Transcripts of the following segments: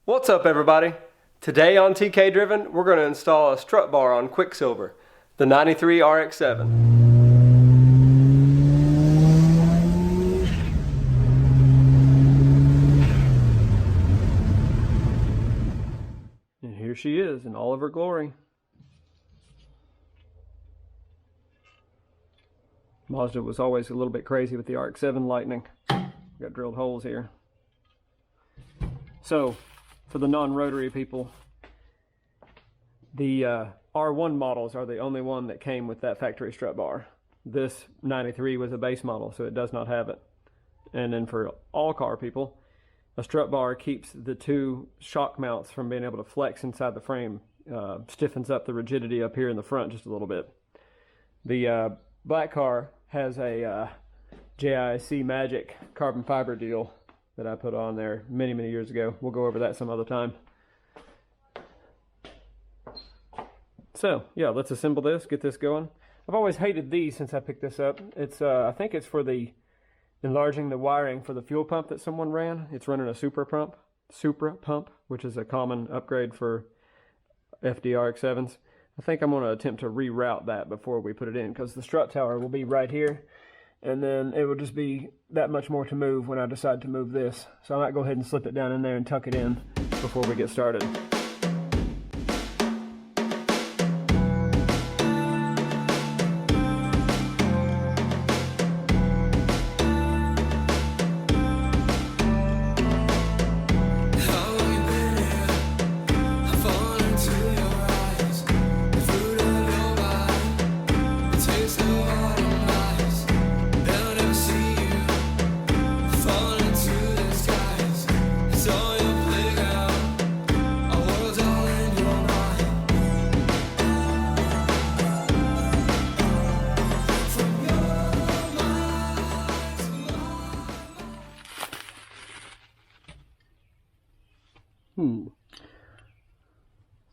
What's up, everybody? Today on TK Driven, we're going to install a strut bar on Quicksilver, the 93 RX-7. And here she is in all of her glory. Mazda was always a little bit crazy with the RX-7 lightning. Got drilled holes here. So, for the non-rotary people, the R1 models are the only one that came with that factory strut bar. This 93 was a base model, so it does not have it. And then for all car people, a strut bar keeps the two shock mounts from being able to flex inside the frame, stiffens up the rigidity up here in the front just a little bit. The black car has a JIC Magic carbon fiber deal that I put on there many years ago. We'll go over that some other time. So yeah, let's assemble this, get this going. I've always hated these since I picked this up. It's I think it's for the enlarging the wiring for the fuel pump that someone ran. It's running a Supra pump, which is a common upgrade for FD-RX-7s. I think I'm going to attempt to reroute that before we put it in, because the strut tower will be right here, and then it will just be that much more to move when I decide to move this. So I might go ahead and slip it down in there and tuck it in before we get started.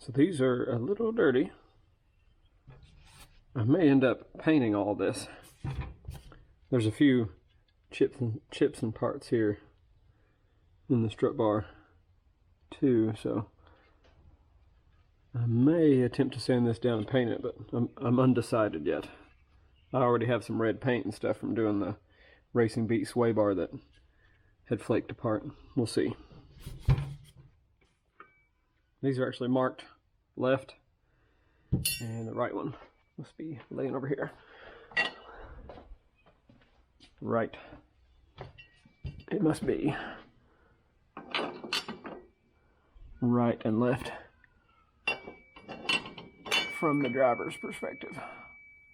So these are a little dirty. I may end up painting all this. There's a few chips and parts here in the strut bar too, so I may attempt to sand this down and paint it, but I'm undecided yet. I already have some red paint and stuff from doing the Racing Beat sway bar that had flaked apart. We'll see. These are actually marked left, and the right one must be laying over here. Right. It must be right and left from the driver's perspective,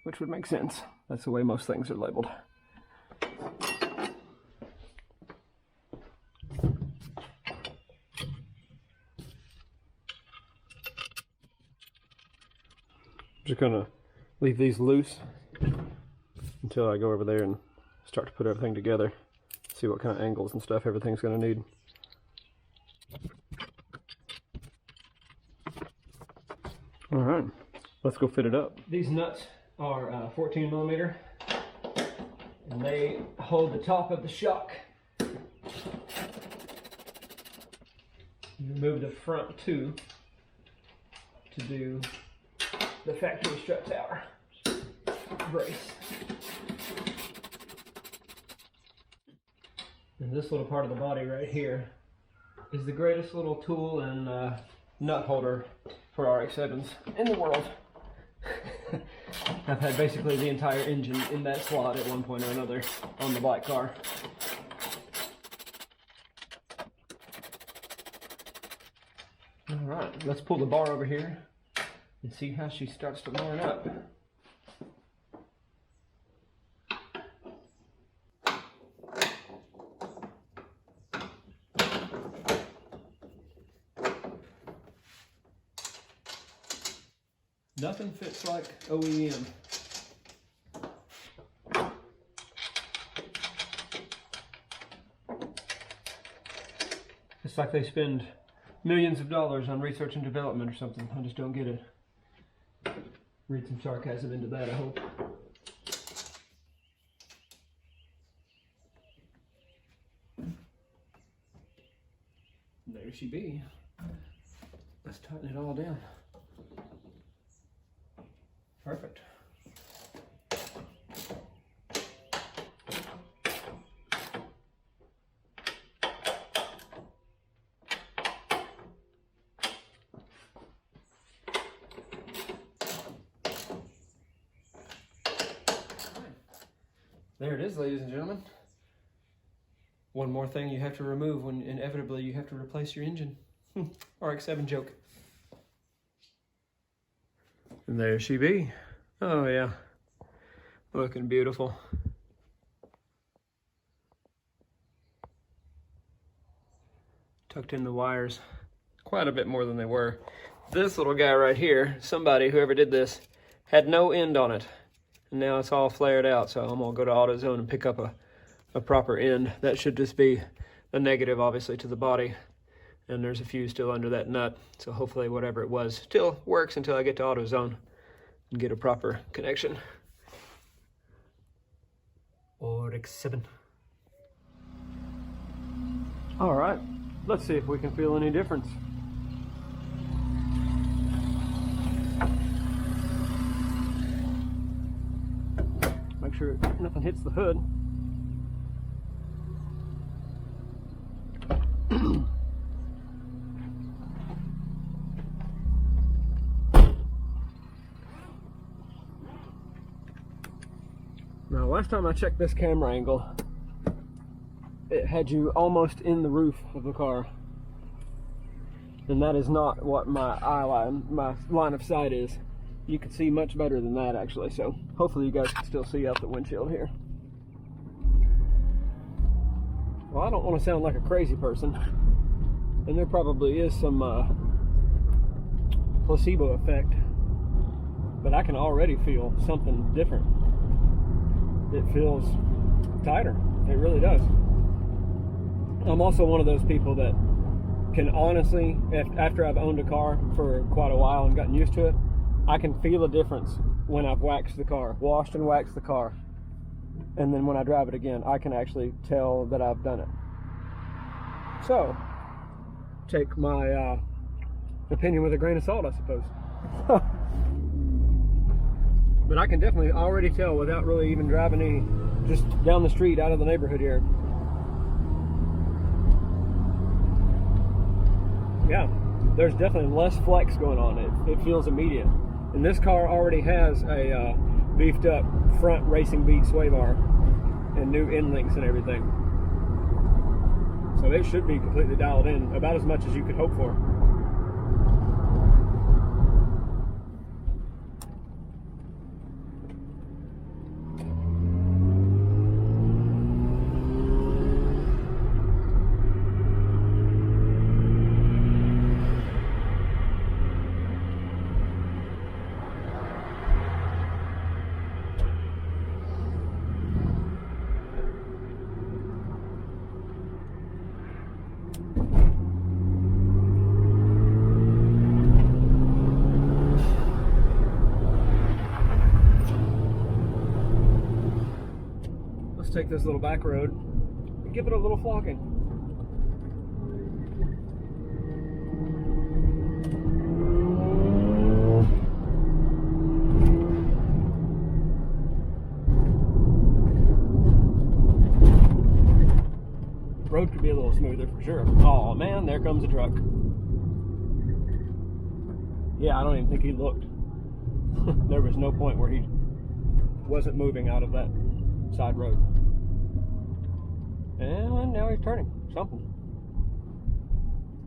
which would make sense. That's the way most things are labeled. Just gonna leave these loose until I go over there and start to put everything together. See what kind of angles and stuff everything's gonna need. All right, let's go fit it up. These nuts are 14 millimeter, and they hold the top of the shock. You move the front two to do the factory strut tower brace. And this little part of the body right here is the greatest little tool and nut holder for RX-7s in the world. I've had basically the entire engine in that slot at one point or another on the black car. Alright, let's pull the bar over here and see how she starts to line up. Nothing fits like OEM. It's like they spend millions of dollars on research and development or something. I just don't get it. Read some sarcasm into that, I hope. There she be. Let's tighten it all down. Perfect. There it is, ladies and gentlemen. One more thing you have to remove when inevitably you have to replace your engine. RX-7 joke. And there she be. Oh yeah, looking beautiful. Tucked in the wires quite a bit more than they were. This little guy right here, somebody, whoever did this, had no end on it. And now it's all flared out, so I'm gonna go to AutoZone and pick up a proper end. That should just be a negative, obviously, to the body. And there's a few still under that nut, so hopefully whatever it was still works until I get to AutoZone and get a proper connection. Rx-7. All right, let's see if we can feel any difference. Make sure nothing hits the hood. Now, last time I checked this camera angle, it had you almost in the roof of the car. And that is not what my line of sight is. You can see much better than that, actually, so hopefully you guys can still see out the windshield here. Well, I don't want to sound like a crazy person, and there probably is some placebo effect, but I can already feel something different. It feels tighter. It really does. I'm also one of those people that can honestly, after I've owned a car for quite a while and gotten used to it, I can feel a difference when I've waxed the car, washed and waxed the car. And then when I drive it again, I can actually tell that I've done it. So, take my opinion with a grain of salt, I suppose. But I can definitely already tell without really even driving any, just down the street out of the neighborhood here. Yeah, there's definitely less flex going on. It feels immediate. And this car already has a beefed up front racing bead sway bar and new end links and everything. So it should be completely dialed in, about as much as you could hope for. Take this little back road and give it a little flogging. Road could be a little smoother for sure. Oh man, there comes a truck. Yeah, I don't even think he looked. There was no point where he wasn't moving out of that side road. And now he's turning something.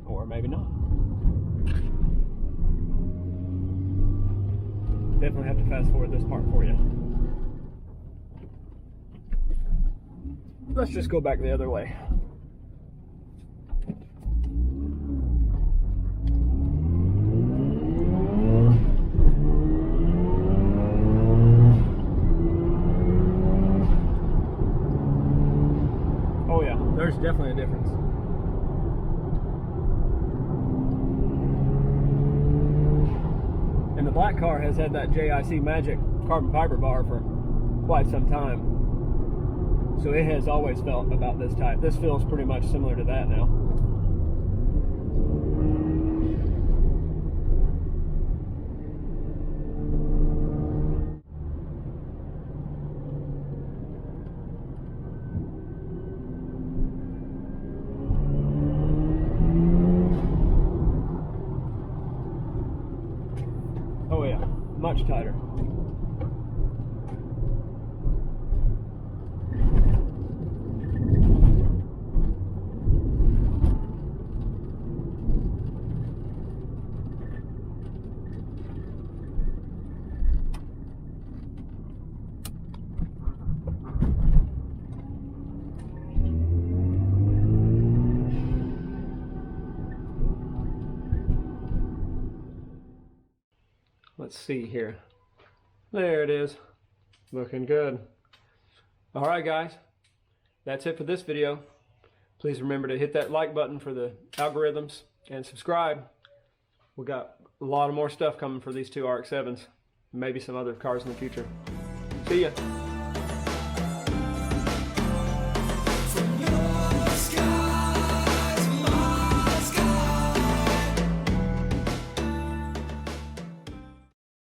Or maybe not. Definitely have to fast forward this part for you. Let's just go back the other way. There's definitely a difference. And the black car has had that JIC Magic carbon fiber bar for quite some time. So it has always felt about this type. This feels pretty much similar to that now. much tighter. Let's see here. There it is. Looking good. All right, guys. That's it for this video. Please remember to hit that like button for the algorithms and subscribe. We got a lot of more stuff coming for these two RX-7s. Maybe some other cars in the future. See ya.